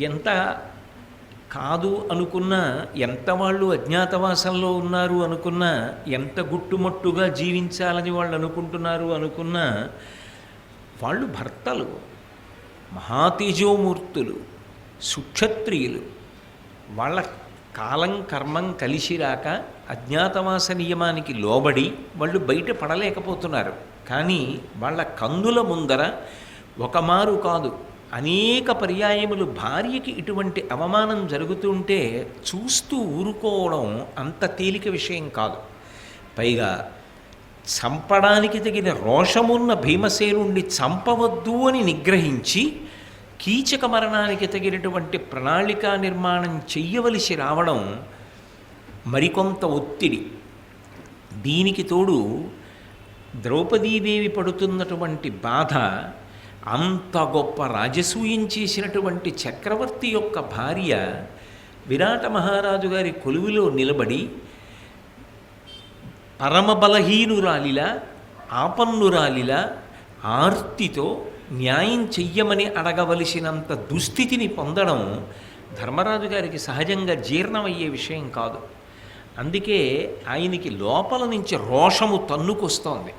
ఎంత కాదు అనుకున్నా, ఎంత వాళ్ళు అజ్ఞాతవాసంలో ఉన్నారు అనుకున్నా, ఎంత గుట్టుమట్టుగా జీవించాలని వాళ్ళు అనుకుంటున్నారు అనుకున్నా, వాళ్ళు భర్తలు, మహాతేజోమూర్తులు, సుక్షత్రియులు. వాళ్ళ కాలం కర్మం కలిసి రాక అజ్ఞాతవాస నియమానికి లోబడి వాళ్ళు బయట పడలేకపోతున్నారు. కానీ వాళ్ళ కన్నుల ముందర ఒకమారు కాదు అనేక పర్యాయములు భార్యకి ఇటువంటి అవమానం జరుగుతుంటే చూస్తూ ఊరుకోవడం అంత తేలిక విషయం కాదు. పైగా చంపడానికి తగిన రోషమున్న భీమసేనుణ్ణి చంపవద్దు అని నిగ్రహించి కీచక మరణానికి తగినటువంటి ప్రణాళికా నిర్మాణం చెయ్యవలసి రావడం మరికొంత ఒత్తిడి. దీనికి తోడు ద్రౌపదీదేవి పడుతున్నటువంటి బాధ, అంత గొప్ప రాజసూయం చేసినటువంటి చక్రవర్తి యొక్క భార్య విరాట మహారాజు గారి కొలువులో నిలబడి పరమబలహీనురాలిలా, ఆపన్నురాలిలా, ఆర్తితో న్యాయం చెయ్యమని అడగవలసినంత దుస్థితిని పొందడం ధర్మరాజు గారికి సహజంగా జీర్ణమయ్యే విషయం కాదు. అందుకే ఆయనకి లోపల నుంచి రోషము తన్నుకొస్తోంది.